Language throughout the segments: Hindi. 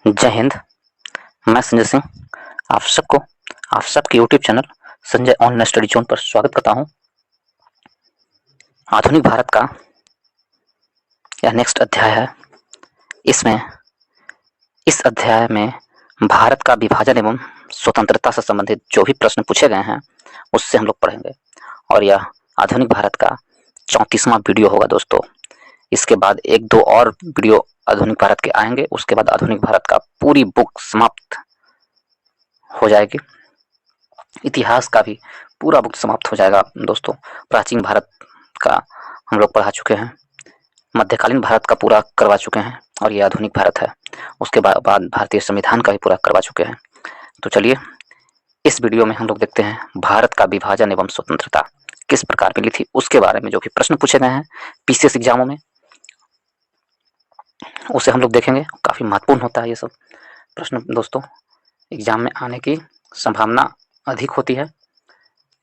जय हिंद। मैं संजय सिंह आप सबको आप सबके YouTube channel Sanjay online study zone पर स्वागत करता हूं। आधुनिक भारत का यह नेक्स्ट अध्याय है। इस अध्याय में भारत का विभाजन एवं स्वतंत्रता से संबंधित जो भी प्रश्न पूछे गए हैं उससे हम लोग पढ़ेंगे और यह आधुनिक भारत का 34वां वीडियो होगा दोस्तों। इसके बाद एक दो और वीडियो आधुनिक भारत के आएंगे, उसके बाद आधुनिक भारत का पूरी बुक समाप्त हो जाएगी। इतिहास का भी पूरा बुक समाप्त हो जाएगा दोस्तों। प्राचीन भारत का हम लोग पढ़ा चुके हैं, मध्यकालीन भारत का पूरा करवा चुके हैं और ये आधुनिक भारत है। उसके बाद भारतीय संविधान का भी पूरा करवा चुके हैं। तो चलिए इस वीडियो में हम लोग देखते हैं भारत का विभाजन एवं स्वतंत्रता किस प्रकार मिली थी, उसके बारे में जो भी प्रश्न पूछे गए हैं पीसीएस एग्जामों में उसे हम लोग देखेंगे। काफ़ी महत्वपूर्ण होता है ये सब प्रश्न दोस्तों, एग्जाम में आने की संभावना अधिक होती है।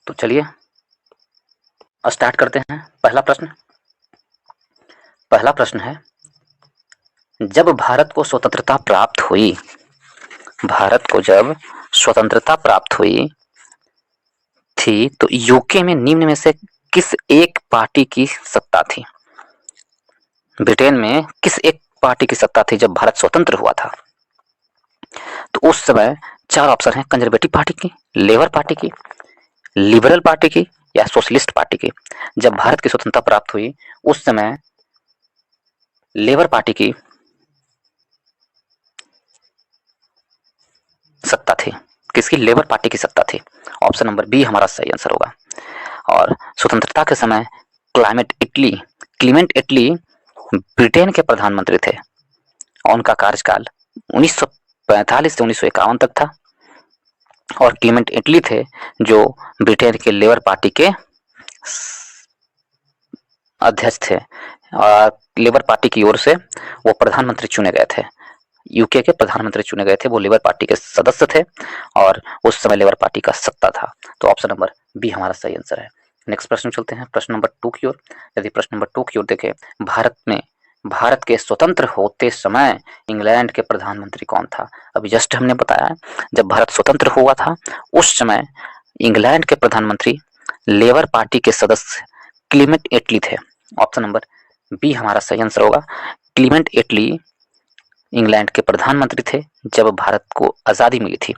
तो चलिए स्टार्ट करते हैं। पहला प्रश्न है, जब भारत को स्वतंत्रता प्राप्त हुई थी तो यूके में निम्न में से किस एक पार्टी की सत्ता थी? ब्रिटेन में किस एक पार्टी की सत्ता थी जब भारत स्वतंत्र हुआ था? तो उस समय चार ऑप्शन है, कंजर्वेटिव पार्टी की, लेबर पार्टी की, लिबरल पार्टी की या सोशलिस्ट पार्टी की। जब भारत की स्वतंत्रता प्राप्त हुई उस समय लेबर पार्टी की सत्ता थी। किसकी? लेबर पार्टी की सत्ता थी। ऑप्शन नंबर बी हमारा सही आंसर होगा। और स्वतंत्रता के समय क्लीमेंट एटली ब्रिटेन के प्रधानमंत्री थे और उनका कार्यकाल 1945 से 1951 तक था। और क्लीमेंट एटली थे जो ब्रिटेन के लेबर पार्टी के अध्यक्ष थे और लेबर पार्टी की ओर से वो प्रधानमंत्री चुने गए थे। यूके के प्रधानमंत्री चुने गए थे, वो लेबर पार्टी के सदस्य थे और उस समय लेबर पार्टी का सत्ता था। तो ऑप्शन नंबर बी हमारा सही आंसर है। नेक्स्ट प्रश्न चलते हैं प्रश्न नंबर 2 की ओर। यदि प्रश्न नंबर 2 की ओर देखें, भारत के स्वतंत्र होते समय इंग्लैंड के प्रधानमंत्री कौन था? अभी जस्ट हमने बताया जब भारत स्वतंत्र हुआ था उस समय इंग्लैंड के प्रधानमंत्री लेबर पार्टी के सदस्य क्लीमेंट एटली थे। ऑप्शन नंबर बी हमारा सही आंसर होगा। क्लीमेंट एटली इंग्लैंड के प्रधानमंत्री थे जब भारत को आजादी मिली थी,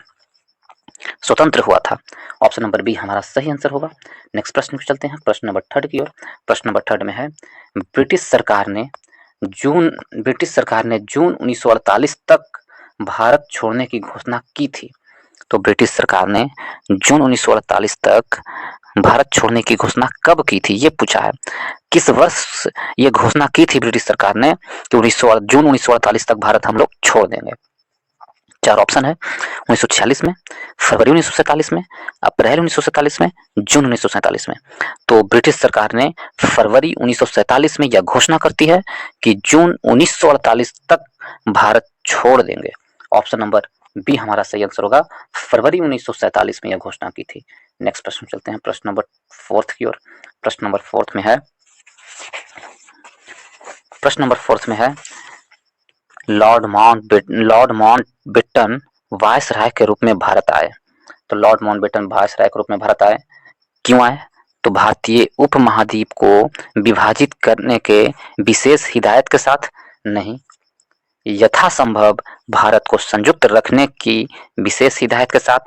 स्वतंत्र हुआ था। ऑप्शन नंबर बी हमारा सही आंसर होगा। नेक्स्ट प्रश्न पे चलते हैं प्रश्न नंबर 3 की ओर। प्रश्न नंबर 3 में है, ब्रिटिश सरकार ने जून 1948 तक भारत छोड़ने की घोषणा की थी। तो ब्रिटिश सरकार ने जून 1948 तक भारत छोड़ने की घोषणा कब की थी, ये पूछा है। किस वर्ष ये घोषणा की थी ब्रिटिश सरकार ने कि जून 1948 तक भारत हम लोग छोड़ देंगे? चार ऑप्शन है, 1946 में, फरवरी 1947 में, अप्रैल 1947 में, जून 1947 में। तो ब्रिटिश सरकार ने फरवरी 1947 में यह घोषणा करती है कि जून 1948 तक भारत छोड़ देंगे। ऑप्शन नंबर बी हमारा सही आंसर होगा। फरवरी 1947 में यह घोषणा की थी। नेक्स्ट प्रश्न चलते हैं प्रश्न नंबर 4 की ओर। प्रश्न नंबर 4 में है, लॉर्ड माउंटबेटन वायसराय के रूप में भारत आए। तो लॉर्ड माउंटबेटन वायसराय के रूप में भारत आए, क्यों आए? तो भारतीय उपमहाद्वीप को विभाजित करने के विशेष हिदायत के साथ नहीं, यथासंभव भारत को संयुक्त रखने की विशेष हिदायत के साथ।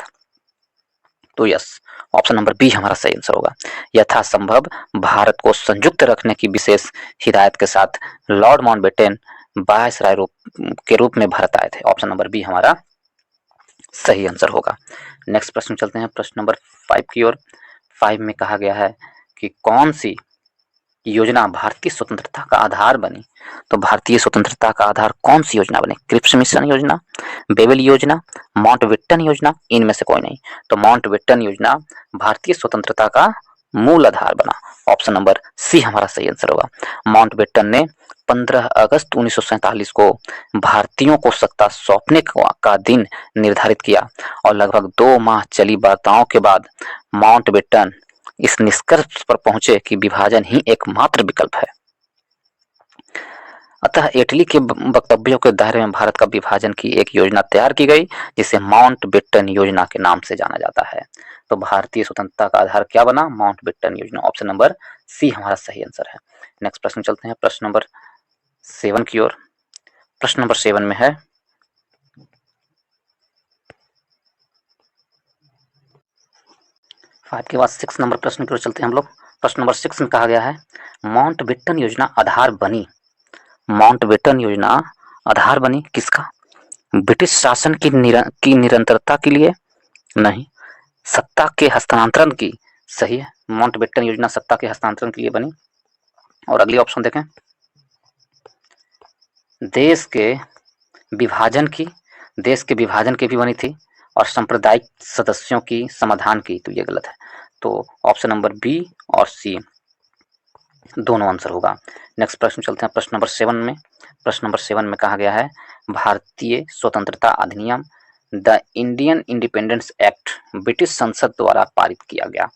तो यस, ऑप्शन नंबर बी हमारा सही आंसर होगा। यथासंभव भारत को संयुक्त रखने की विशेष हिदायत के साथ लॉर्ड माउंटबेटन वायसराय के रूप में भारत आए थे। ऑप्शन नंबर बी हमारा सही आंसर होगा। नेक्स्ट प्रश्न चलते हैं प्रश्न नंबर 5 की ओर। 5 में कहा गया है कि कौन सी योजना भारतीय स्वतंत्रता का आधार बनी? तो भारतीय स्वतंत्रता का आधार कौन सी योजना बनी? क्रिप्स मिशन योजना, बेबल योजना, माउंटबेटन योजना, इनमें से कोई नहीं। तो माउंटबेटन योजना भारतीय स्वतंत्रता का मूल आधार बना। ऑप्शन नंबर सी हमारा सही आंसर होगा। माउंटबेटन ने 15 अगस्त 1947 को भारतीयों को सत्ता सौंपने का दिन निर्धारित किया और लगभग 2 माह चली वार्ताओं के बाद माउंटबेटन इस निष्कर्ष पर पहुंचे कि विभाजन ही एकमात्र विकल्प है। अतः एटली के वक्तव्यों के दायरे में भारत का विभाजन की एक योजना तैयार की गई, जिसे माउंटबेटन योजना के नाम से जाना जाता है। तो भारतीय स्वतंत्रता का आधार क्या बना? माउंटबेटन योजना। ऑप्शन नंबर सी हमारा सही आंसर है। नेक्स्ट प्रश्न चलते हैं प्रश्न नंबर 7 की ओर। प्रश्न नंबर 7 में है, 5 के बाद 6 नंबर प्रश्न की ओर चलते हैं हम लोग। प्रश्न नंबर 6 में कहा गया है, माउंटबेटन योजना आधार बनी। माउंटबेटन योजना आधार बनी किसका? ब्रिटिश शासन की निरंतरता के लिए? नहीं। सत्ता के हस्तांतरण की? सही है, माउंटबेटन योजना सत्ता के हस्तांतरण के लिए बनी। और अगली ऑप्शन देखें, देश के विभाजन की? देश के विभाजन की भी बनी थी। और सांप्रदायिक सदस्यों की समाधान की? तो ये गलत है। तो ऑप्शन नंबर बी और सी दोनों आंसर होगा। नेक्स्ट प्रश्न चलते हैं प्रश्न नंबर 7 में। प्रश्न नंबर 7 में कहा गया है, भारतीय स्वतंत्रता अधिनियम the Indian independence act British संसद द्वारा पारित किया गया।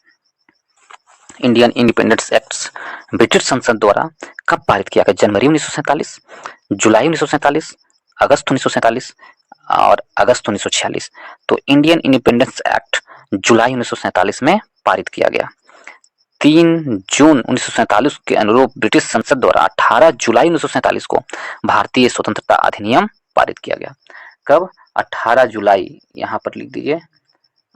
इंडियन इंडिपेंडेंस एक्ट ब्रिटिश संसद द्वारा कब पारित किया गया? जनवरी 1947, जुलाई 1947, अगस्त 1947 और अगस्त 1946। तो इंडियन इंडिपेंडेंस एक्ट जुलाई 1947 में पारित किया गया। 3 जून 1947 के अनुरूप ब्रिटिश संसद द्वारा 18 जुलाई 1947 को भारतीय स्वतंत्रता अधिनियम पारित किया गया। कब? 18 जुलाई, यहाँ पर लिख दीजिए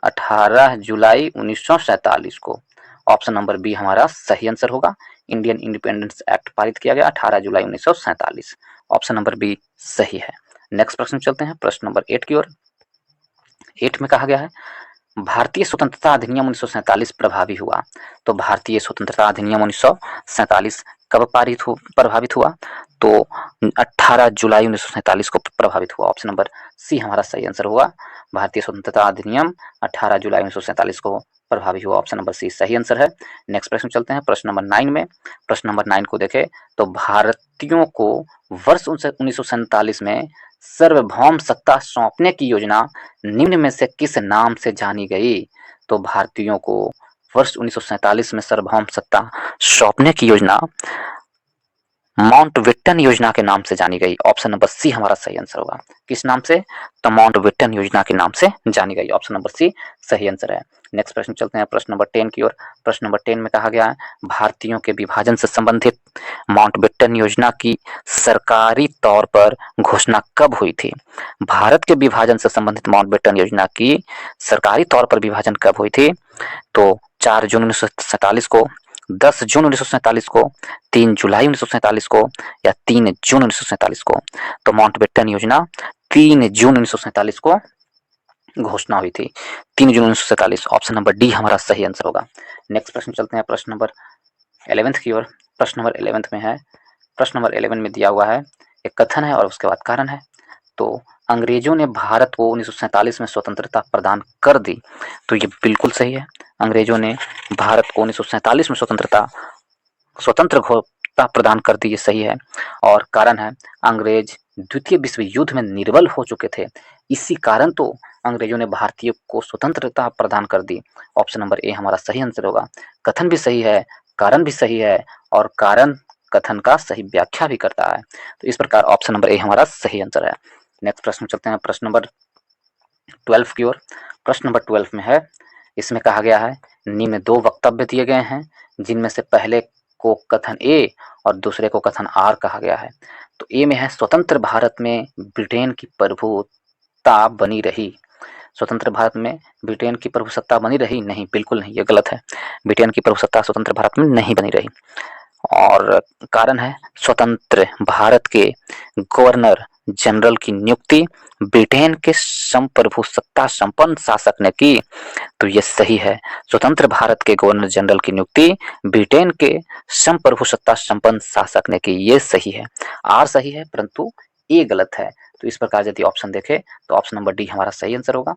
18 जुलाई 1947 को। ऑप्शन नंबर बी हमारा सही आंसर होगा। इंडियन इंडिपेंडेंस एक्ट पारित किया गया 18 जुलाई 1947। ऑप्शन नंबर बी सही है। नेक्स्ट प्रश्न चलते हैं प्रश्न नंबर 8 की ओर। 8 में कहा गया है, भारतीय स्वतंत्रता अधिनियम 1947 प्रभावी हुआ। तो भारतीय स्वतंत्रता अधिनियम 1947 कब प्रभावित हुआ? तो 18 जुलाई 1947 को प्रभावित हुआ। ऑप्शन नंबर सी हमारा सही आंसर होगा। भारतीय स्वतंत्रता अधिनियम 18 जुलाई 1947 को प्रभावी हुआ। ऑप्शन नंबर सी सही आंसर है। नेक्स्ट प्रश्न चलते हैं प्रश्न नंबर 9 में। प्रश्न नंबर 9 को देखें तो भारतीयों को वर्ष 1947 में सार्वभौम सत्ता सौंपने की योजना निम्न में से किस नाम से जानी गई? तो भारतीयों को वर्ष 1947 में सार्वभौम सत्ता सौंपने की योजना माउंटबेटन योजना के नाम से जानी गई। ऑप्शन नंबर सी हमारा सही आंसर होगा। किस नाम से? तो माउंटबेटन योजना के नाम से जानी गई। ऑप्शन नंबर सी सही आंसर है। नेक्स्ट प्रश्न चलते हैं प्रश्न नंबर 10 की ओर। प्रश्न नंबर 10 में कहा गया है, भारतीयों के विभाजन से संबंधित माउंटबेटन योजना की सरकारी तौर पर घोषणा कब हुई थी? भारत के विभाजन से संबंधित माउंटबेटन योजना की सरकारी तौर पर विभाजन कब हुई थी? तो 4 जून 1947 को, 10 जून 1947 को, 3 जुलाई 1947 को या 3 जून 1947 को? तो माउंटबेटन योजना 3 जून 1947 को घोषणा हुई थी। 3 जून 1947। ऑप्शन नंबर डी हमारा सही आंसर होगा। नेक्स्ट प्रश्न चलते हैं प्रश्न नंबर 11 की ओर। प्रश्न नंबर 11 में है, प्रश्न नंबर 11 में दिया हुआ है, एक कथन है और उसके बाद कारण है। तो अंग्रेजों ने भारत को 1947 में स्वतंत्रता प्रदान कर दी। तो ये बिल्कुल सही है। अंग्रेजों ने भारत को 1947 में स्वतंत्रता प्रदान कर दी, ये सही है। और कारण है, अंग्रेज द्वितीय विश्व युद्ध में निर्बल हो चुके थे, इसी कारण तो अंग्रेजों ने भारतीय को स्वतंत्रता प्रदान कर दी। ऑप्शन नंबर ए हमारा सही आंसर होगा। कथन भी सही है, कारण भी सही है और कारण कथन का सही व्याख्या भी करता है। तो इस प्रकार ऑप्शन नंबर ए हमारा सही आंसर है। नेक्स्ट प्रश्न चलते हैं प्रश्न नंबर 12 की ओर। प्रश्न नंबर 12 में है, इसमें कहा गया है, निम्न 2 वक्तव्य दिए गए हैं जिनमें से पहले को कथन ए और दूसरे को कथन आर कहा गया है। तो ए में है, स्वतंत्र भारत में ब्रिटेन की प्रभुता बनी रही। स्वतंत्र भारत में ब्रिटेन की प्रभुसत्ता बनी रही? नहीं, बिल्कुल नहीं, ये गलत है। ब्रिटेन की प्रभुसत्ता स्वतंत्र भारत में नहीं बनी रही। और कारण है, स्वतंत्र भारत के गवर्नर जनरल की नियुक्ति ब्रिटेन के संप्रभु सत्ता संपन्न शासक ने की। तो ये सही है। स्वतंत्र भारत के गवर्नर जनरल की नियुक्ति ब्रिटेन के संप्रभु सत्ता संपन्न शासक ने की, ये सही है। आर सही है परंतु ए गलत है। तो इस प्रकार यदि ऑप्शन देखें तो ऑप्शन नंबर डी हमारा सही आंसर होगा।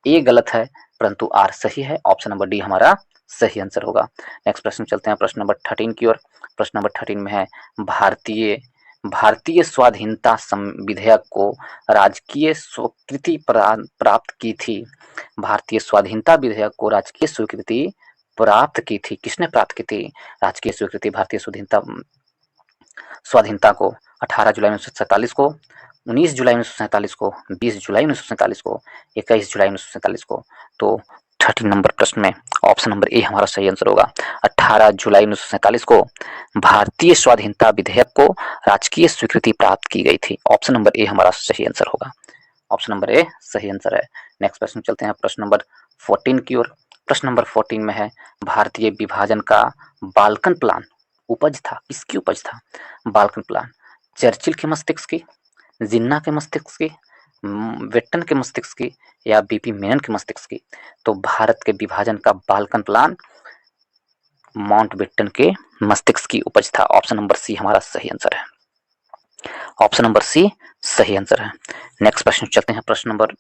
ए गलत है परंतु आर सही है। ऑप्शन नंबर डी हमारा सही आंसर होगा। नेक्स्ट प्रश्न चलते हैं प्रश्न नंबर 13 की ओर। प्रश्न नंबर 13 में है, भारतीय स्वाधीनता विधेयक को राजकीय स्वीकृति प्राप्त की थी। भारतीय स्वाधीनता विधेयक को राजकीय स्वीकृति प्राप्त की थी। किसने प्राप्त की थी राजकीय स्वीकृति भारतीय स्वाधीनता स्वाधीनता को 18 जुलाई 1947 को, 19 जुलाई 1947 को, 20 जुलाई 1947 को, 21 जुलाई 1947 को। तो 13 नंबर प्रश्न में ऑप्शन नंबर ए हमारा सही आंसर होगा। 18 जुलाई 1947 को भारतीय स्वाधीनता विधेयक को राजकीय स्वीकृति प्राप्त की गई थी। ऑप्शन नंबर ए हमारा सही आंसर होगा। ऑप्शन नंबर ए सही आंसर है। नेक्स्ट प्रश्न चलते हैं प्रश्न नंबर 14 की ओर। प्रश्न नंबर 14 में है भारतीय विभाजन का बाल्कन प्लान उपज था, किसकी उपज था? बाल्कन प्लान चर्चिल के मस्तिष्क की, जिन्ना के मस्तिष्क की, वेटन के मस्तिष्क की, या बीपी मेनन के मस्तिष्क की? तो भारत के विभाजन का बाल्कन प्लान माउंटबेटन के मस्तिष्क की उपज था। ऑप्शन नंबर सी हमारा सही आंसर है। ऑप्शन नंबर सी सही आंसर है। नेक्स्ट प्रश्न चलते हैं प्रश्न नंबर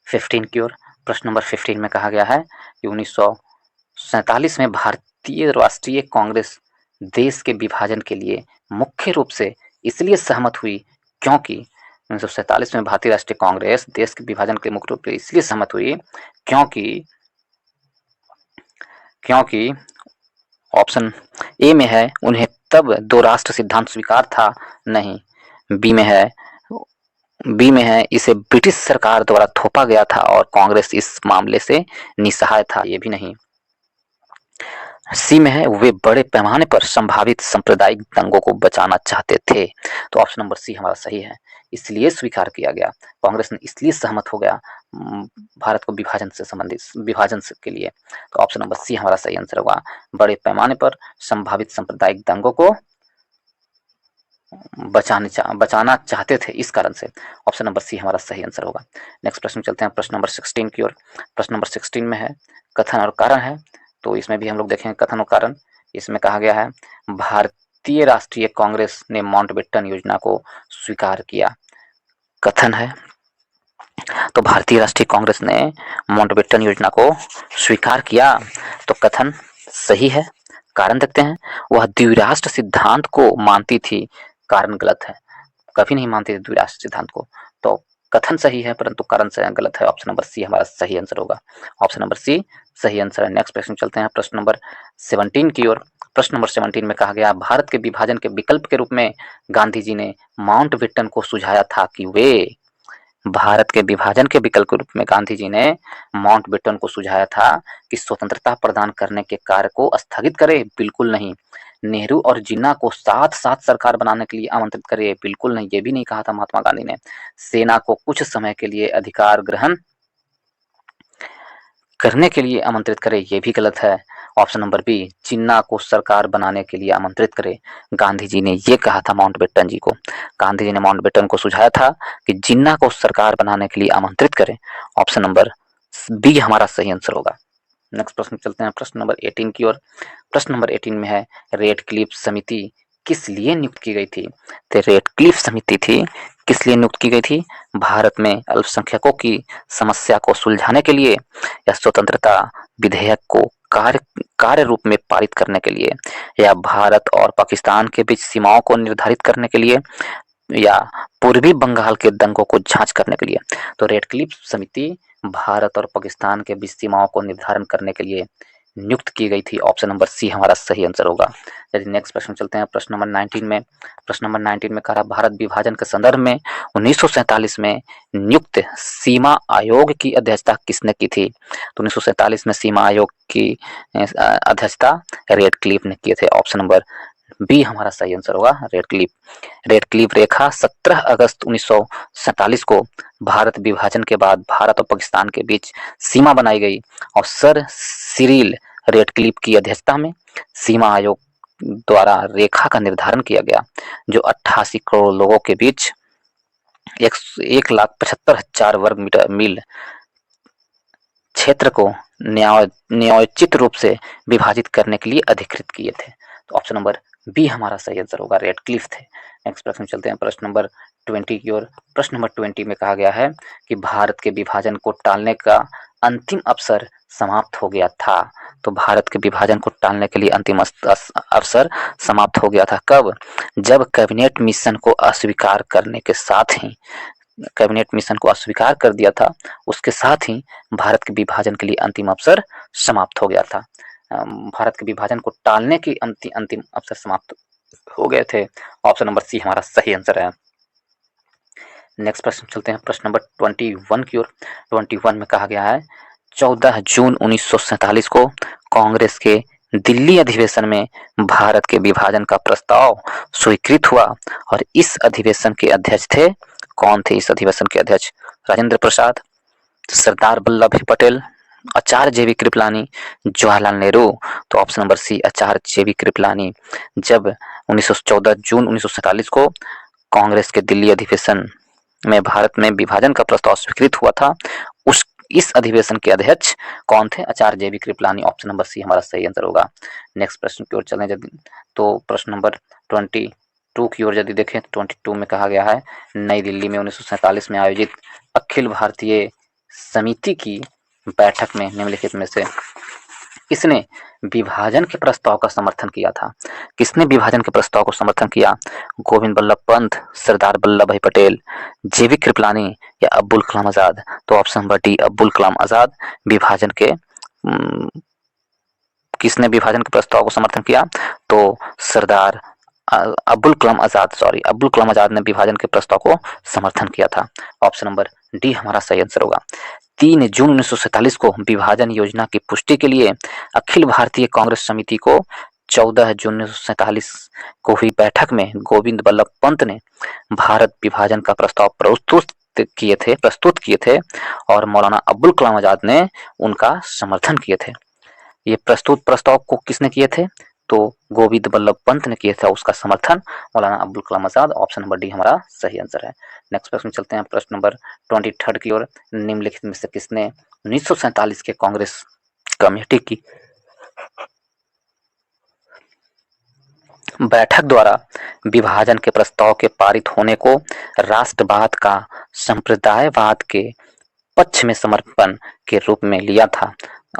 15 की ओर। प्रश्न नंबर 15 में कहा गया है कि 1947 में भारतीय राष्ट्रीय कांग्रेस देश के विभाजन के लिए मुख्य रूप से इसलिए सहमत हुई क्योंकि 1947 में भारतीय राष्ट्रीय कांग्रेस देश के विभाजन के मुख्य रूप से इसलिए सहमत हुई क्योंकि ऑप्शन ए में है उन्हें तब दो राष्ट्र सिद्धांत स्वीकार था नहीं, बी में है इसे ब्रिटिश सरकार द्वारा थोपा गया था और कांग्रेस इस मामले से निस्सहाय था, ये भी नहीं। सी में है वे बड़े पैमाने पर संभावित सांप्रदायिक दंगों को बचाना चाहते थे। तो ऑप्शन नंबर सी हमारा सही है, इसलिए स्वीकार किया गया, कांग्रेस ने इसलिए सहमत हो गया भारत को विभाजन से संबंधित विभाजन के लिए। तो ऑप्शन नंबर सी हमारा सही आंसर होगा, बड़े पैमाने पर संभावित सांप्रदायिक दंगों को बचाना चाहते थे, इस कारण से। ऑप्शन नंबर सी हमारा सही आंसर होगा। नेक्स्ट प्रश्न चलते हैं प्रश्न नंबर 16 की ओर। प्रश्न नंबर 16 में है कथन और कारण है, तो इसमें भी हम लोग देखेंगे कथन और कारण। इसमें कहा गया है भारतीय राष्ट्रीय कांग्रेस ने माउंटबेटन योजना को स्वीकार किया। कथन है तो भारतीय राष्ट्रीय कांग्रेस ने माउंटबेटन योजना को स्वीकार किया, तो कथन सही है। कारण देखते हैं, वह द्विराष्ट्र सिद्धांत को मानती थी, कारण गलत है, कभी नहीं मानती थी द्विराष्ट्र सिद्धांत को। तो कथन सही है परंतु कारण से गलत है। ऑप्शन नंबर सी हमारा सही आंसर होगा। ऑप्शन नंबर सी सही आंसर है। नेक्स्ट प्रश्न चलते हैं प्रश्न नंबर 17 की ओर। प्रश्न नंबर 17 में कहा गया भारत के विभाजन के विकल्प के रूप में गांधी जी ने माउंटबेटन को सुझाया था कि वे भारत के विभाजन के विकल्प के रूप में गांधी जी ने माउंटबेटन को सुझाया था कि स्वतंत्रता प्रदान करने के कार्य को स्थगित करे, बिल्कुल नहीं। नेहरू और जिन्ना को साथ साथ सरकार बनाने के लिए आमंत्रित करे, बिल्कुल नहीं, ये भी नहीं कहा था महात्मा गांधी ने। सेना को कुछ समय के लिए अधिकार ग्रहण करने के लिए आमंत्रित करे, ये भी गलत है। ऑप्शन नंबर बी, जिन्ना को सरकार बनाने के लिए आमंत्रित करे, गांधी जी ने ये कहा था माउंटबेटन जी को। गांधी जी ने माउंटबेटन को सुझाया था कि जिन्ना को सरकार बनाने के लिए आमंत्रित करें। ऑप्शन नंबर बी हमारा सही आंसर होगा। नेक्स्ट प्रश्न चलते हैं प्रश्न नंबर 18 की ओर। प्रश्न नंबर 18 में है रेडक्लिफ समिति किस लिए नियुक्त की गई थी? तो रेडक्लिफ समिति थी किस लिए नियुक्त की गई थी? भारत में अल्पसंख्यकों की समस्या को सुलझाने के लिए, या स्वतंत्रता विधेयक को कार्य रूप में पारित करने के लिए, या भारत और पाकिस्तान के बीच सीमाओं को निर्धारित करने के लिए, या पूर्वी बंगाल के दंगों को जांच करने के लिए। तो रेडक्लिफ समिति भारत और पाकिस्तान के बीच सीमाओं को निर्धारण करने के लिए नियुक्त की गई थी। ऑप्शन नंबर सी हमारा सही आंसर होगा। यदि नेक्स्ट प्रश्न चलते हैं प्रश्न नंबर 19 में। प्रश्न नंबर 19 में कहा भारत विभाजन के संदर्भ में 1947 में नियुक्त सीमा आयोग की अध्यक्षता किसने की थी? तो 1947 में सीमा आयोग की अध्यक्षता रेडक्लिफ ने किए थे। ऑप्शन नंबर बी हमारा सही आंसर होगा, रेडक्लिफ रेखा 17 अगस्त 1947 को भारत विभाजन के बाद भारत और पाकिस्तान के बीच सीमा बनाई गई और सर सिरिल रेडक्लिफ की अध्यक्षता में सीमा आयोग द्वारा रेखा का निर्धारण किया गया, जो 88 करोड़ लोगों के बीच 1,75,000 वर्ग मील क्षेत्र को न्यायोचित रूप से विभाजित करने के लिए अधिकृत किए थे। तो ऑप्शन नंबर बी हमारा सही आंसर होगा, रेडक्लिफ थे। नेक्स्ट प्रश्न चलते हैं प्रश्न नंबर 20 की ओर। प्रश्न नंबर 20 में कहा गया है कि भारत के विभाजन को टालने का अंतिम अवसर समाप्त हो गया था। तो भारत के विभाजन को टालने के लिए अंतिम अवसर समाप्त हो गया था कब? जब कैबिनेट मिशन को अस्वीकार करने के साथ ही, कैबिनेट मिशन को अस्वीकार कर दिया था, उसके साथ ही भारत के विभाजन के लिए अंतिम अवसर समाप्त हो गया था। भारत के विभाजन को टालने की अंतिम अवसर समाप्त हो गए थे। ऑप्शन नंबर सी हमारा सही आंसर है। नेक्स्ट प्रश्न चलते हैं प्रश्न नंबर 21 की ओर। 21 में कहा गया है 14 जून 1947 को कांग्रेस के दिल्ली अधिवेशन में भारत के विभाजन का प्रस्ताव स्वीकृत हुआ और इस अधिवेशन के अध्यक्ष थे, कौन थे इस अधिवेशन के अध्यक्ष? राजेंद्र प्रसाद, सरदार वल्लभ भाई पटेल, आचार्य जे.बी. कृपलानी, जवाहरलाल नेहरू। तो ऑप्शन नंबर सी आचार्य जे.बी. कृपलानी। जब 14 जून 1947 को कांग्रेस के दिल्ली अधिवेशन में भारत में विभाजन का प्रस्ताव स्वीकृत हुआ था, उस इस अधिवेशन के अध्यक्ष कौन थे? Acharya J B. Kripalani. Option number C हमारा सही आंसर होगा। नेक्स्ट प्रश्न की ओर चलें यदि तो प्रश्न नंबर 22 की ओर यदि देखें, 22 में कहा गया है नई दिल्ली में 1947 में आयोजित अखिल भारतीय समिति की बैठक में निम्नलिखित में से किसने विभाजन के प्रस्ताव का समर्थन किया था? किसने विभाजन के प्रस्ताव को समर्थन किया? गोविंद बल्लभ पंत, सरदार वल्लभ भाई पटेल, जे.बी. कृपलानी या अब्दुल कलाम आजाद? तो option number D Abdul Kalam Azad विभाजन के किसने विभाजन के प्रस्ताव को समर्थन किया? तो सरदार अब्दुल कलाम आजाद ने विभाजन के प्रस्ताव को समर्थन किया था। ऑप्शन नंबर डी हमारा सही आंसर होगा। 3 जून 1947 को विभाजन योजना की पुष्टि के लिए अखिल भारतीय कांग्रेस समिति को 14 जून 1947 को हुई बैठक में गोविंद बल्लभ पंत ने भारत विभाजन का प्रस्ताव प्रस्तुत किए थे और मौलाना अब्दुल कलाम आजाद ने उनका समर्थन किए थे। ये प्रस्तुत प्रस्ताव को किसने किए थे? तो गोविंद बल्लभ पंत ने किया था, उसका समर्थन मौलाना Abdul Kalam Azad. Option number D हमारा सही आंसर है। नेक्स्ट प्रश्न चलते हैं प्रश्न नंबर 23 की ओर। निम्नलिखित में से किसने 1947 के कांग्रेस कमेटी की बैठक द्वारा विभाजन के प्रस्ताव के पारित होने को राष्ट्रवाद का संप्रदायवाद के पक्ष में समर्पण के रूप में लिया था?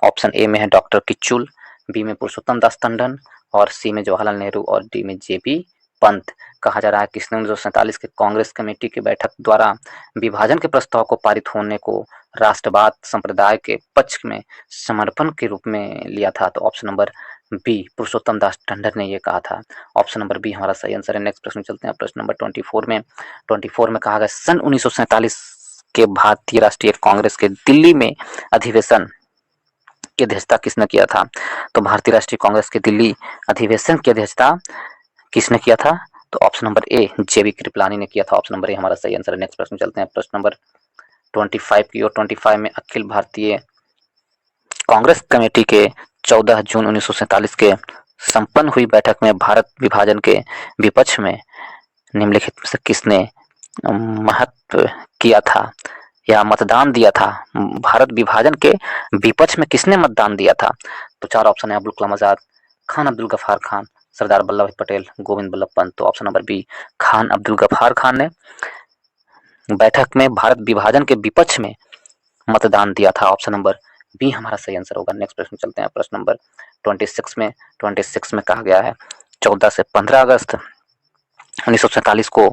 ऑप्शन ए में है डॉक्टर किचुल, बी में पुरुषोत्तम दास टंडन और सी में जवाहरलाल नेहरू और डी में जे.बी. पंत। कहा जा रहा है किसने 1947 के कांग्रेस कमेटी की बैठक द्वारा विभाजन के प्रस्ताव को पारित होने को राष्ट्रवाद संप्रदाय के पक्ष में समर्पण के रूप में लिया था? तो ऑप्शन नंबर बी पुरुषोत्तम दास टंडन ने यह कहा था। ऑप्शन नंबर बी हमारा सही आंसर है। नेक्स्ट प्रश्न चलते हैं प्रश्न नंबर 24 में कहा गया सन 1947 के भारतीय राष्ट्रीय कांग्रेस के दिल्ली में अधिवेशन की अध्यक्षता किसने किया था? तो भारतीय राष्ट्रीय कांग्रेस के दिल्ली अधिवेशन की अध्यक्षता किसने किया था? तो ऑप्शन नंबर ए जे.बी. कृपलानी ने किया था। ऑप्शन नंबर ए हमारा सही आंसर है। नेक्स्ट प्रश्न चलते हैं प्रश्न नंबर 25 की ओर। 25 में अखिल भारतीय कांग्रेस कमेटी के 14 जून 1947 के संपन्न हुई बैठक में भारत विभाजन के विपक्ष में निम्नलिखित में से किसने महत्व किया था या मतदान दिया था? भारत विभाजन के विपक्ष में किसने मतदान दिया था? तो चार ऑप्शन है अब्दुल कलाम आजाद, खान अब्दुल गफ्फार खान, सरदार वल्लभ भाई पटेल, गोविंद बल्लभ पंत। तो option number B Khan Abdul Ghaffar Khan ने बैठक में भारत विभाजन के विपक्ष में मतदान दिया था। ऑप्शन नंबर बी हमारा सही आंसर होगा। नेक्स्ट प्रश्न चलते हैं प्रश्न नंबर 26 में कहा गया है 14 से 15 अगस्त 1947 को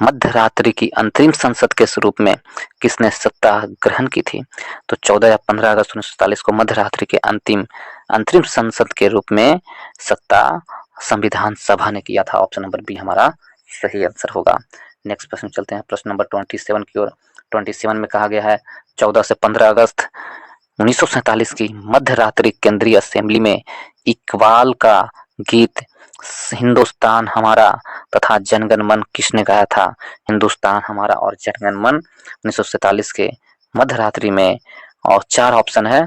मध्य रात्रि की अंतरिम संसद के स्वरूप में किसने सत्ता ग्रहण की थी? तो 14 या 15 अगस्त 1947 को मध्य रात्रि के अंतरिम संसद के रूप में सत्ता संविधान सभा ने किया था। ऑप्शन नंबर बी हमारा सही आंसर होगा। नेक्स्ट प्रश्न चलते हैं प्रश्न नंबर 27 की ओर। 27 में कहा गया है 14 से 15 अगस्त 1947 की मध्य रात्रि केंद्रीय असेंबली में इकबाल का गीत हिंदुस्तान हमारा तथा जनगण मन किसने गाया था? हिंदुस्तान हमारा और जनगण मन 1947 के मध्य रात्रि में, और चार ऑप्शन है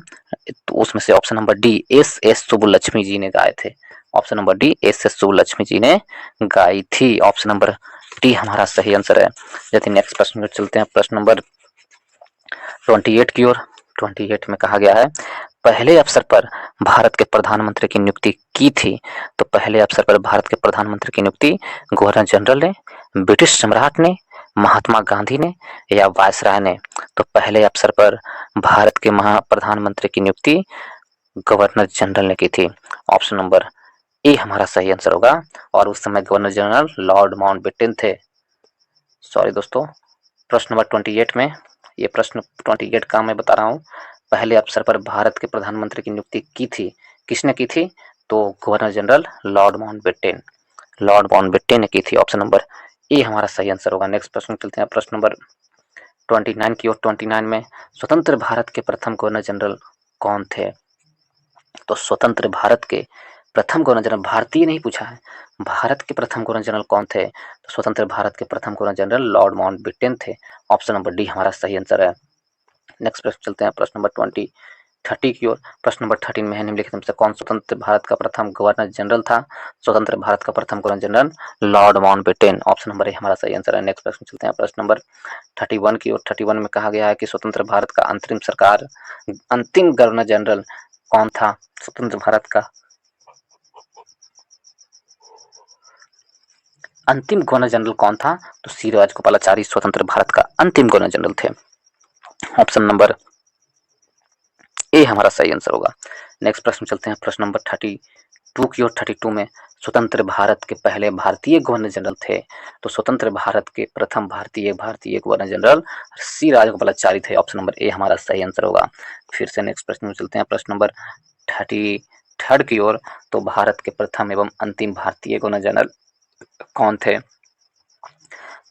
तो उसमें से option number D S Subbulakshmi ji ने गाए थे। Option number D S Subbulakshmi ji ने गाई थी। ऑप्शन नंबर डी हमारा सही आंसर है। यदि नेक्स्ट प्रश्न में चलते हैं प्रश्न नंबर 28 की ओर। 28 में कहा गया है पहले अवसर पर भारत के प्रधानमंत्री की नियुक्ति की थी। तो पहले अवसर पर भारत के प्रधानमंत्री की नियुक्ति गवर्नर जनरल ने, ब्रिटिश सम्राट ने, महात्मा गांधी ने या वायसराय ने? तो पहले अवसर पर भारत के प्रधानमंत्री की नियुक्ति गवर्नर जनरल ने की थी। ऑप्शन नंबर ए हमारा सही आंसर होगा। और उस समय गवर्नर जनरल लॉर्ड माउंटबेटन थे। सॉरी दोस्तों, प्रश्न नंबर 28 में, ये प्रश्न 28 का मैं बता रहा हूँ। पहले अवसर पर भारत के प्रधानमंत्री की नियुक्ति की थी, किसने की थी? तो governor general Lord Mountbatten. Lord Mountbatten ने की थी। ऑप्शन नंबर ए हमारा सही आंसर होगा। नेक्स्ट प्रश्न चलते हैं, प्रश्न नंबर 29 की ओर। 29 में स्वतंत्र भारत के प्रथम गवर्नर जनरल कौन थे? तो स्वतंत्र भारत के प्रथम गवर्नर जनरल, भारतीय नहीं पूछा है, भारत के प्रथम गवर्नर जनरल कौन थे? तो स्वतंत्र भारत के प्रथम गवर्नर जनरल लॉर्ड माउंटबेटन थे। ऑप्शन नंबर डी हमारा सही आंसर है। नेक्स्ट प्रश्न चलते हैं, प्रश्न नंबर 30 की ओर। प्रश्न नंबर 13 में है निम्नलिखित में से कौन स्वतंत्र भारत का प्रथम गवर्नर जनरल था? स्वतंत्र भारत का प्रथम governor general Lord Mountbatten. Option number ए हमारा सही आंसर है। नेक्स्ट प्रश्न चलते हैं, प्रश्न नंबर 31 की ओर। 31 में कहा गया है कि स्वतंत्र भारत का अंतिम गवर्नर जनरल कौन था? स्वतंत्र भारत का अंतिम गवर्नर जनरल कौन था? तो सी राजगोपालाचारी स्वतंत्र भारत का अंतिम गवर्नर जनरल थे। ऑप्शन नंबर ए हमारा सही आंसर होगा। नेक्स्ट प्रश्न चलते हैं, प्रश्न नंबर 32 की ओर। 32 में स्वतंत्र भारत के पहले भारतीय गवर्नर जनरल थे? तो स्वतंत्र भारत के प्रथम भारतीय गवर्नर जनरल सी राजगोपालाचारी थे। ऑप्शन नंबर ए हमारा सही आंसर होगा। फिर से नेक्स्ट प्रश्न में चलते हैं, प्रश्न नंबर 33 की ओर। तो भारत के प्रथम एवं अंतिम भारतीय गवर्नर जनरल कौन थे?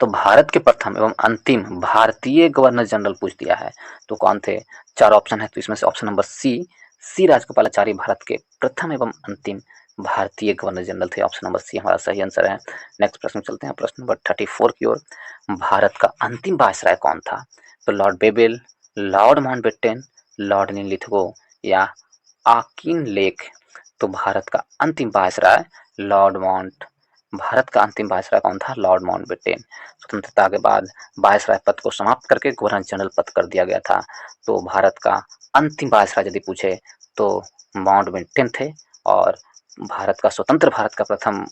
तो भारत के प्रथम एवं अंतिम भारतीय गवर्नर जनरल पूछ दिया है, तो कौन थे? 4 ऑप्शन है, तो इसमें से option number C Rajagopalachari Bharat के प्रथम एवं अंतिम भारतीय गवर्नर जनरल थे। ऑप्शन नंबर सी हमारा सही आंसर है। नेक्स्ट प्रश्न चलते हैं, प्रश्न नंबर 34 की ओर। भारत का अंतिम वायसराय कौन था? तो lord Wavell, lord Mountbatten, lord Linlithgow या आकिन लेक। तो भारत का अंतिम वायसराय भारत का अंतिम वायसराय कौन था? Lord Mountbatten. स्वतंत्रता के बाद वायसराय पद को समाप्त करके गवर्नर जनरल पद कर दिया गया था। तो भारत का अंतिम वायसराय यदि पूछे तो माउंटबेटन थे, और भारत का स्वतंत्र भारत का प्रथम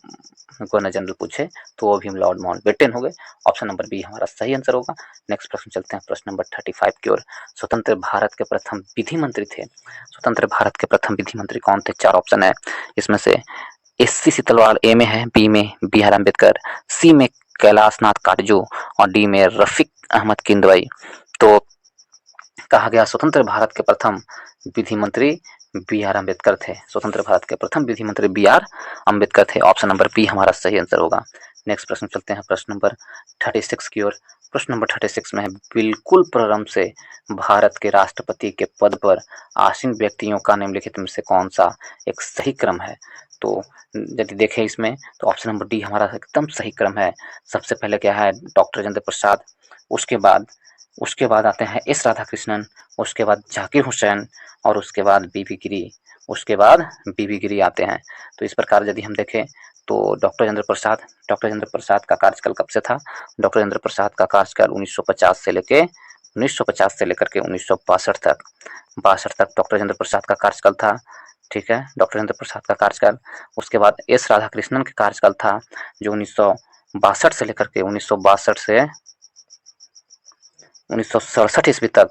गवर्नर जनरल पूछे तो वो भी लॉर्ड माउंटबेटन हो गए। ऑप्शन नंबर बी हमारा सही आंसर होगा। नेक्स्ट प्रश्न चलते हैं, प्रश्न नंबर 35 की ओर। स्वतंत्र भारत के प्रथम विधि मंत्री थे? स्वतंत्र भारत के प्रथम विधि मंत्री कौन थे? 4 ऑप्शन है, इसमें से एस.सी. सीतलवाड़ ए में है, बी में बी.आर. अम्बेडकर, सी में कैलाश नाथ काटजू और डी में रफीक अहमद किदवई। तो कहा गया स्वतंत्र भारत के प्रथम विधि मंत्री बी.आर. अम्बेडकर थे। स्वतंत्र भारत के प्रथम विधि मंत्री बी.आर. अम्बेडकर थे। ऑप्शन नंबर बी हमारा सही आंसर होगा। नेक्स्ट प्रश्न चलते हैं, प्रश्न नंबर 36 की ओर। प्रश्न नंबर 36 में है, बिल्कुल प्रारंभ से भारत के राष्ट्रपति के पद पर आसीन व्यक्तियों का निम्नलिखित में से कौन सा एक सही क्रम है? तो यदि देखें इसमें तो ऑप्शन नंबर डी हमारा एकदम सही क्रम है। सबसे पहले क्या है? डॉक्टर राजेंद्र प्रसाद, उसके बाद आते हैं एस राधाकृष्णन, उसके बाद जाकिर हुसैन और उसके बाद बीबी गिरी आते हैं। तो इस प्रकार यदि हम देखें तो डॉक्टर राजेंद्र प्रसाद का कार्यकाल कब से था? डॉक्टर राजेंद्र प्रसाद का कार्यकाल 1950 से लेकर के 1962 तक डॉक्टर राजेंद्र प्रसाद का कार्यकाल था। ठीक है, डॉक्टर राजेंद्र प्रसाद का कार्यकाल। उसके बाद एस राधाकृष्णन का कार्यकाल था, जो 1962 से लेकर के 1967 ईस्वी तक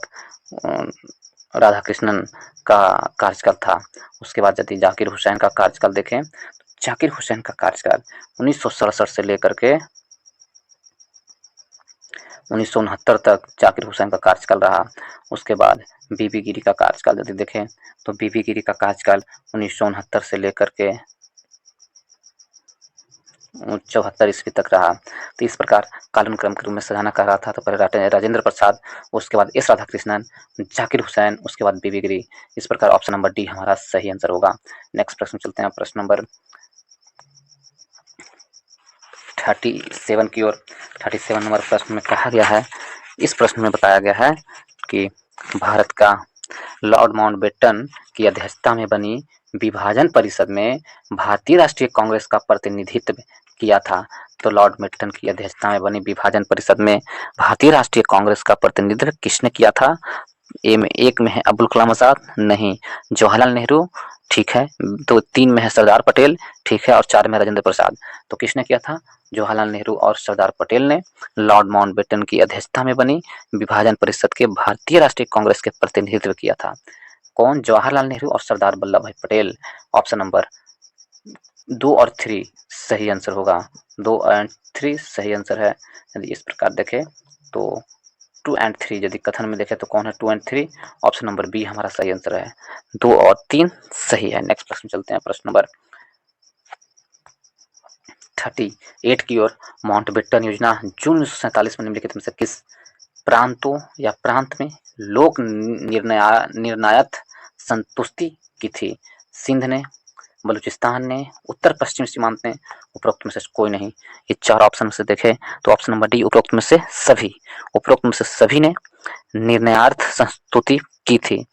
राधाकृष्णन का कार्यकाल था। उसके बाद यदि जाकिर हुसैन का कार्यकाल देखें, जाकिर हुसैन का कार्यकाल 1967 से लेकर के 1969 तक जाकिर हुसैन का कार्यकाल रहा। उसके बाद बीबी गिरी का कार्यकाल यदि देखें तो बीबी गिरी का कार्यकाल 1969 से लेकर के 74 ईस्वी तक रहा। तो इस प्रकार कालानुक्रम के रूप में सजाना कर रहा था। तो पहले राजेंद्र प्रसाद, उसके बाद एस राधाकृष्णन, जाकिर हुसैन, उसके बाद बीबी गिरी। इस प्रकार ऑप्शन नंबर डी हमारा सही आंसर होगा। नेक्स्ट प्रश्न चलते हैं, प्रश्न नंबर 37 की ओर। 37 नंबर प्रश्न में कहा गया है, इस प्रश्न में बताया गया है कि भारत का लॉर्ड माउंटबेटन की अध्यक्षता में बनी विभाजन परिषद में भारतीय राष्ट्रीय कांग्रेस का प्रतिनिधित्व किया था। तो लॉर्ड माउंटबेटन की अध्यक्षता में बनी विभाजन परिषद में भारतीय राष्ट्रीय कांग्रेस का प्रतिनिधित्व किसने किया था? एक में है अब्दुल कलाम आजाद, नहीं, जवाहरलाल नेहरू, ठीक है, तो 3 में है सरदार पटेल, ठीक है, और 4 में राजेंद्र प्रसाद। तो किसने किया था? जवाहरलाल नेहरू और सरदार पटेल ने लॉर्ड माउंटबेटन की अध्यक्षता में बनी विभाजन परिषद के भारतीय राष्ट्रीय कांग्रेस के प्रतिनिधित्व किया था। कौन? जवाहरलाल नेहरू और सरदार वल्लभ भाई पटेल। ऑप्शन नंबर 2 और 3 सही आंसर होगा। 2 और 3 सही आंसर है। यदि इस प्रकार देखें तो 2 और 3 यदि कथन में देखें तो कौन है 2 और 3? ऑप्शन नंबर बी हमारा सही आंसर है। 2 और 3 सही है। नेक्स्ट प्रश्न चलते हैं, प्रश्न नंबर 38 की ओर माउंटबेटन योजना जून 1947 में निम्नलिखित में से किस प्रांतों या प्रांत में लोक निर्णायत संतुष्टि की थी? सिंध ने, बलूचिस्तान ने, उत्तर पश्चिम सीमांत ने, उपरोक्त में से कोई नहीं। ये चार ऑप्शन में से देखें तो ऑप्शन नंबर डी उपरोक्त में से सभी, उपरोक्त में से सभी ने निर्णयार्थ संस्तुति की थी,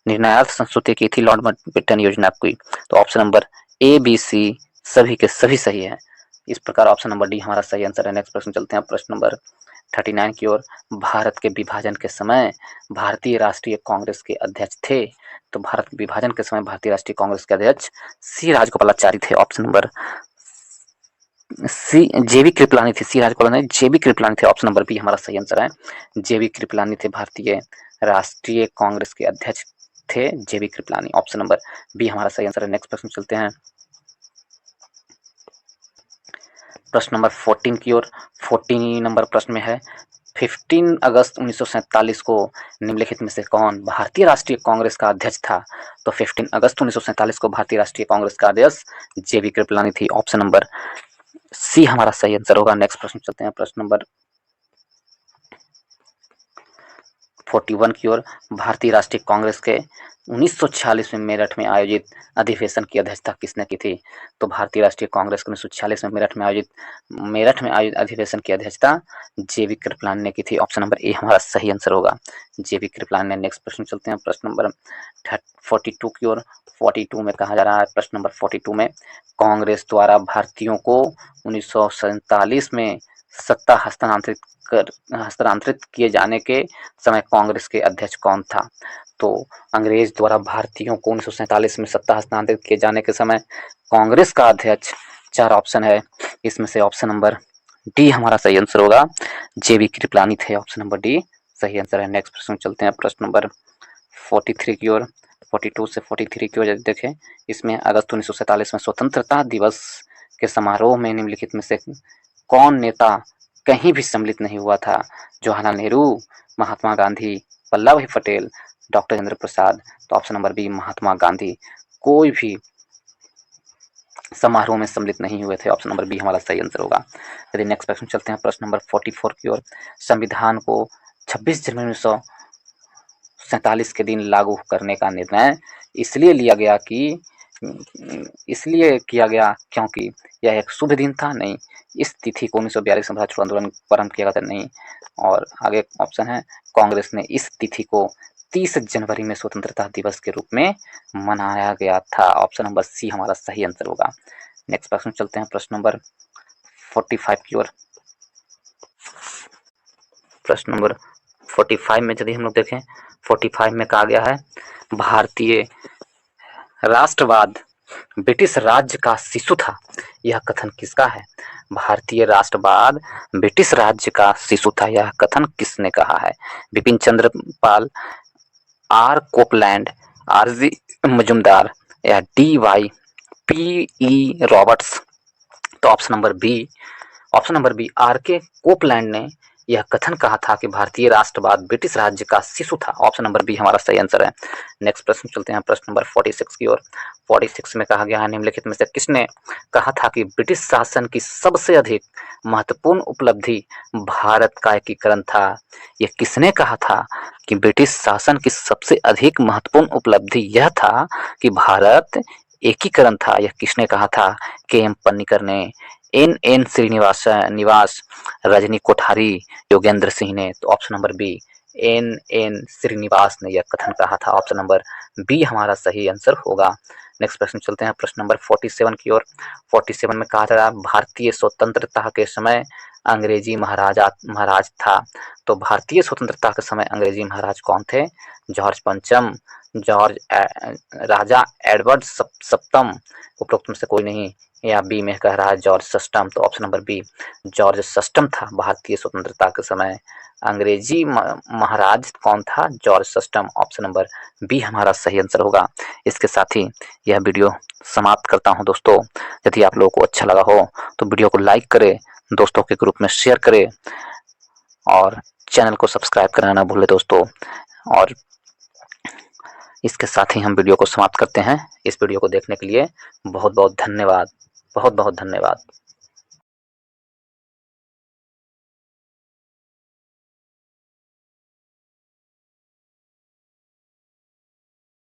निर्णयार्थ संस्तुति की थी लॉर्ड माउंटबेटन योजना की। तो option number A B C सभी के सभी सही है। इस प्रकार ऑप्शन नंबर डी हमारा सही आंसर है। नेक्स्ट प्रश्न चलते हैं प्रश्न नंबर 39 की ओर। भारत के विभाजन के समय भारतीय राष्ट्रीय कांग्रेस के अध्यक्ष थे। तो भारत विभाजन के समय भारतीय राष्ट्रीय कांग्रेस के अध्यक्ष सी राजगोपालाचारी थे। ऑप्शन नंबर सी जेबी कृपलानी थे। सी राजगोपालाचारी जेबी कृपलानी थे। ऑप्शन नंबर बी हमारा सही आंसर है। जेबी कृपलानी थे भारतीय राष्ट्रीय कांग्रेस के अध्यक्ष थे, जेबी कृपलानी। ऑप्शन नंबर बी हमारा सही आंसर है। नेक्स्ट प्रश्न चलते हैं प्रश्न नंबर 14 की ओर। 14 नंबर प्रश्न में है 15 अगस्त 1947 को निम्नलिखित में से कौन भारतीय राष्ट्रीय कांग्रेस का अध्यक्ष था? तो 15 अगस्त 1947 को भारतीय राष्ट्रीय कांग्रेस का अध्यक्ष जेबी कृपलानी थी। ऑप्शन नंबर सी हमारा सही आंसर होगा। नेक्स्ट प्रश्न चलते हैं प्रश्न नंबर 41 की ओर। भारतीय राष्ट्रीय कांग्रेस के 1946 में मेरठ में आयोजित अधिवेशन की अध्यक्षता किसने की थी? तो भारतीय राष्ट्रीय कांग्रेस के 1946 में मेरठ में आयोजित अधिवेशन की अध्यक्षता जेबी कृपलानी ने की थी। ऑप्शन नंबर ए हमारा सही आंसर होगा, जेबी कृपलानी ने। नेक्स्ट प्रश्न चलते हैं प्रश्न नंबर 42 की ओर। 42 में कहा जा रहा है, प्रश्न नंबर 42 में कांग्रेस द्वारा भारतीयों को 1947 में सत्ता हस्तांतरित किए जाने के समय कांग्रेस के अध्यक्ष कौन था? तो अंग्रेज द्वारा भारतीयों को 1947 में सत्ता हस्तांतरित किए जाने के समय कांग्रेस का अध्यक्ष, चार ऑप्शन है, इसमें से ऑप्शन नंबर डी हमारा सही आंसर होगा, जेबी कृपलानी थे। ऑप्शन नंबर डी सही आंसर है। नेक्स्ट प्रश्न चलते हैं प्रश्न नंबर 43 की ओर। 42 से 43 की ओर यदि देखें, इसमें अगस्त 1947 में स्वतंत्रता दिवस के समारोह में निम्नलिखित में से कौन नेता कहीं भी सम्मिलित नहीं हुआ था? जवाहरलाल नेहरू, महात्मा गांधी, वल्लभ भाई पटेल, डॉक्टर राजेंद्र प्रसाद। तो option number B Mahatma Gandhi कोई भी समारोह में सम्मिलित नहीं हुए थे। ऑप्शन नंबर बी हमारा सही आंसर होगा। यदि नेक्स्ट प्रश्न चलते हैं प्रश्न नंबर 44 की ओर। संविधान को 26 जनवरी 1947 के दिन लागू करने का निर्णय इसलिए किया गया क्योंकि यह एक शुभ दिन था? नहीं, इस तिथि को 1942 में भारत छोड़ो आंदोलन प्रारंभ किया गया था? नहीं। और आगे ऑप्शन है, कांग्रेस ने इस तिथि को 30 जनवरी में स्वतंत्रता दिवस के रूप में मनाया गया था। ऑप्शन नंबर सी हमारा सही आंसर होगा। नेक्स्ट प्रश्न चलते हैं प्रश्न नंबर 45 की ओर। प्रश्न नंबर 45 में यदि हम लोग देखें, 45 में कहा गया है भारतीय राष्ट्रवाद ब्रिटिश राज्य का शिशु था। यह कथन किसका है? भारतीय राष्ट्रवाद ब्रिटिश राज्य का शिशु था, यह कथन किसने कहा है? Bipin Chandra Pal, R Coupland, R G Majumdar या D Y P E Roberts. तो option number B R K Coupland ने यह कथन कहा था कि भारतीय राष्ट्रवाद ब्रिटिश राज्य का शिशु था। ऑप्शन नंबर बी हमारा सही आंसर है। नेक्स्ट प्रश्न चलते हैं प्रश्न नंबर 46 की ओर। 46 में कहा गया है निम्नलिखित में से किसने कहा था कि ब्रिटिश शासन की सबसे अधिक महत्वपूर्ण उपलब्धि भारत का एकीकरण था? यह किसने कहा था कि ब्रिटिश शासन की सबसे अधिक महत्वपूर्ण उपलब्धि यह था कि भारत एकीकरण था? यह किसने कहा था? के एम पन्नीकर ने, एन श्रीनिवास, रजनी कोठारी, योगेंद्र सिंह ने। तो option number B N Srinivas ने यह कथन कहा था। ऑप्शन नंबर बी हमारा सही आंसर होगा। नेक्स्ट प्रश्न चलते हैं प्रश्न नंबर 47 की ओर। 47 में कहा था भारतीय स्वतंत्रता के समय अंग्रेजी महाराज था। तो भारतीय स्वतंत्रता के समय अंग्रेजी महाराज कौन थे? जॉर्ज पंचम, राजा एडवर्ड सप्तम, उपरोक्त में से कोई नहीं, या बी में कह रहा है जॉर्ज सस्टम। तो ऑप्शन नंबर बी जॉर्ज सस्टम था भारतीय स्वतंत्रता के समय अंग्रेजी महाराज कौन था? जॉर्ज सस्टम। ऑप्शन नंबर बी हमारा सही आंसर होगा। इसके साथ ही यह वीडियो समाप्त करता हूं दोस्तों। यदि आप लोगों को अच्छा लगा हो तो वीडियो को लाइक करें, दोस्तों के ग्रुप में शेयर करें और चैनल को सब्सक्राइब करना ना भूलें दोस्तों। और इसके साथ ही हम वीडियो को समाप्त करते हैं। इस वीडियो को देखने के लिए बहुत बहुत धन्यवाद, बहुत बहुत धन्यवाद।